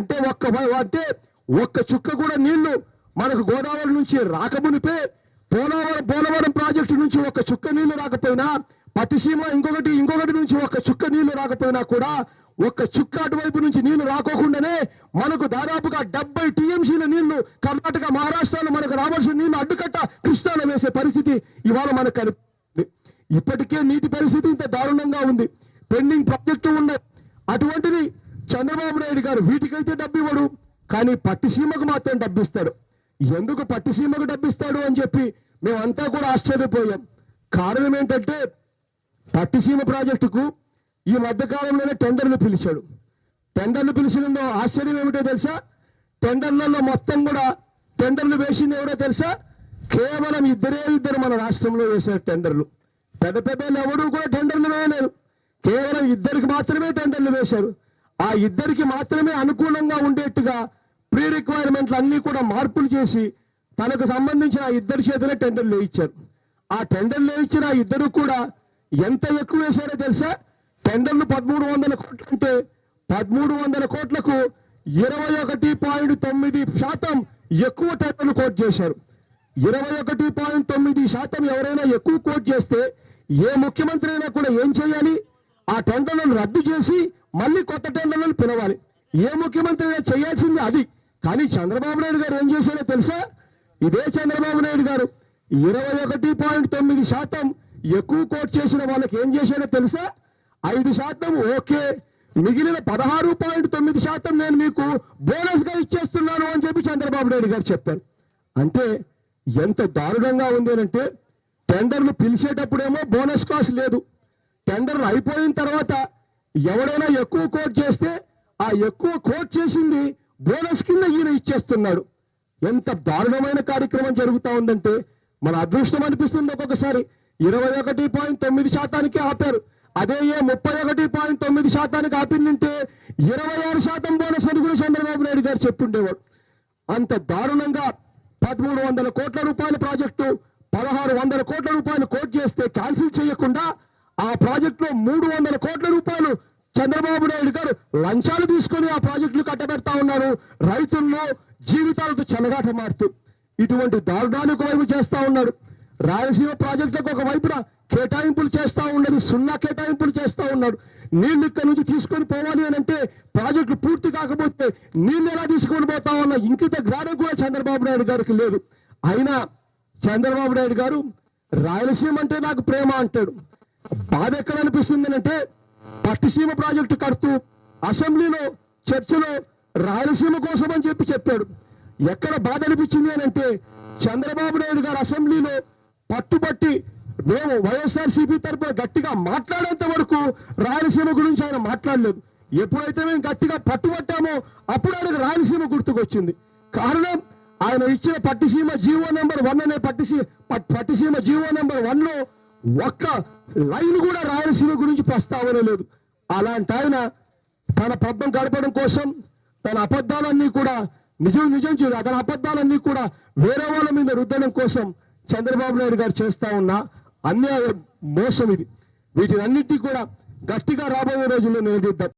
అంటే ఒక్క చుక్క కూడా నీళ్లు మనకు గోదావరి నుంచి రాకమునిపే పోలవరం ప్రాజెక్టు నుంచి ఒక్క చుక్క నీళ్లు రాకపోయినా, పట్టిసీమ ఇంకొకటి నుంచి ఒక్క చుక్క నీళ్లు రాకపోయినా కూడా, ఒక్క చుక్క అటువైపు నుంచి నీళ్లు రాకోకుండానే మనకు దాదాపుగా 70 టీఎంసీల నీళ్లు కర్ణాటక, మహారాష్ట్రలో మనకు రావాల్సిన నీళ్లు అడ్డుకట్ట కృష్ణాలో వేసే పరిస్థితి ఇవాళ మనకు కనిపిస్తుంది. ఇప్పటికే నీటి పరిస్థితి ఇంత దారుణంగా ఉంది. పెండింగ్ ప్రాజెక్టు ఉన్నాయి. అటువంటిది చంద్రబాబు నాయుడు గారు వీటికైతే డబ్బు ఇవ్వడు, కానీ పట్టిసీమకు మాత్రం డబ్బిస్తాడు. ఎందుకు పట్టిసీమకు డబ్బిస్తాడు అని చెప్పి మేమంతా కూడా ఆశ్చర్యపోయాం. కారణం ఏంటంటే, పట్టిసీమ ప్రాజెక్టుకు ఈ మధ్యకాలంలోనే టెండర్లు పిలిచాడు. టెండర్లు పిలిచినందులో ఆశ్చర్యం ఏమిటో తెలుసా? టెండర్లలో మొత్తం కూడా టెండర్లు వేసింది ఎవరో తెలుసా? కేవలం ఇద్దరు మన రాష్ట్రంలో వేశారు టెండర్లు. పెద్ద ఎవరు కూడా టెండర్లు వేయలేరు. కేవలం ఇద్దరికి మాత్రమే టెండర్లు వేశారు. ఆ ఇద్దరికి మాత్రమే అనుకూలంగా ఉండేట్టుగా ప్రీ రిక్వైర్మెంట్లు అన్నీ కూడా మార్పులు చేసి తనకు సంబంధించిన ఆ ఇద్దరి చేతులే టెండర్లు వేయించారు. ఆ టెండర్లు వేయించిన ఆ ఇద్దరు కూడా ఎంత ఎక్కువ వేశారో తెలుసా? టెండర్లు 1300 కోట్లు అంటే 1300 కోట్లకు 21.9% ఎక్కువ టెండర్లు కోట్ చేశారు. 21.9% ఎవరైనా ఎక్కువ కోట్ చేస్తే ఏ ముఖ్యమంత్రి అయినా కూడా ఏం చేయాలి? ఆ టెండర్లను రద్దు చేసి మళ్ళీ కొత్త టెండర్లను పిలవాలి. ఏ ముఖ్యమంత్రి అయినా చేయాల్సింది అది. కానీ చంద్రబాబు నాయుడు గారు ఏం చేశారో తెలుసా? ఇదే చంద్రబాబు నాయుడు గారు 21.9% ఎక్కువ కోట్ చేసిన వాళ్ళకి ఏం చేశాడో తెలుసా? 5% ఓకే, మిగిలిన 16.9% నేను మీకు బోనస్ గా ఇచ్చేస్తున్నాను అని చెప్పి చంద్రబాబు నాయుడు గారు చెప్పారు. అంటే ఎంత దారుణంగా ఉంది అంటే, టెండర్లు పిలిచేటప్పుడేమో బోనస్ కాస్ట్ లేదు, టెండర్లు అయిపోయిన తర్వాత ఎవడైనా ఎక్కువ కోట్ చేస్తే ఆ ఎక్కువ కోట్ చేసింది బోనస్ కింద ఈయన ఇచ్చేస్తున్నాడు. ఎంత దారుణమైన కార్యక్రమం జరుగుతూ ఉందంటే మన అదృష్టం అనిపిస్తుంది. ఒక్కొక్కసారి 21.9% ఆపారు. అదే 31.9% ఆపిందంటే 26% బోనస్ అని కూడా చంద్రబాబు నాయుడు గారు చెప్పుండేవాడు. అంత దారుణంగా 1300 కోట్ల రూపాయల ప్రాజెక్టు 1600 కోట్ల రూపాయలు కోట్ చేస్తే క్యాన్సిల్ చేయకుండా ఆ ప్రాజెక్టులో 300 కోట్ల రూపాయలు చంద్రబాబు నాయుడు గారు లంచాలు తీసుకొని ఆ ప్రాజెక్టులు కట్టబెడతా ఉన్నారు. రైతుల్లో జీవితాలతో చెలగాట మారుతూ ఇటువంటి దారుణానికి వైపు చేస్తా ఉన్నాడు. రాయలసీమ ప్రాజెక్టులకు ఒక వైపున కేటాయింపులు చేస్తా ఉన్నది, 0 కేటాయింపులు చేస్తా ఉన్నాడు. నీళ్లు ఇక్కడ నుంచి తీసుకొని పోవాలి అని అంటే ప్రాజెక్టులు పూర్తి కాకపోతే నీళ్లు ఎలా తీసుకొని పోతా ఉన్నా ఇంకిత జ్ఞానం కూడా చంద్రబాబు నాయుడు గారికి లేదు. అయినా చంద్రబాబు నాయుడు గారు రాయలసీమ అంటే నాకు ప్రేమ అంటాడు. బాధ ఎక్కడ అనిపిస్తుంది అంటే, పట్టిసీమ ప్రాజెక్టు కడుతూ అసెంబ్లీలో చర్చలో రాయలసీమ కోసం అని చెప్పాడు. ఎక్కడ బాధ అనిపించింది అని అంటే, చంద్రబాబు నాయుడు గారు అసెంబ్లీలో పట్టుబట్టి మేము వైఎస్ఆర్సీపీ తరపున గట్టిగా మాట్లాడేంత వరకు రాయలసీమ గురించి ఆయన మాట్లాడలేదు. ఎప్పుడైతే మేము గట్టిగా పట్టుబట్టామో అప్పుడు ఆయనకు రాయలసీమ గుర్తుకొచ్చింది. కారణం, ఆయన ఇచ్చిన పట్టిసీమ జీవో నెంబర్ 1 అనే పట్టిసీమ జీవో నెంబర్ 1లో ఒక్క లైన్ కూడా రాయలసీమ గురించి ప్రస్తావన లేదు. అలాంటి ఆయన తన పబ్బం గడపడం కోసం తన అబద్ధాలన్నీ కూడా నిజం తన అబద్ధాలన్నీ కూడా వేరే వాళ్ళ మీద రుద్దడం కోసం చంద్రబాబు నాయుడు గారు చేస్తా ఉన్న అన్యాయం, మోసం ఇది. వీటినన్నింటినీ కూడా గట్టిగా రాబోయే రోజుల్లో నిలదీద్దాం.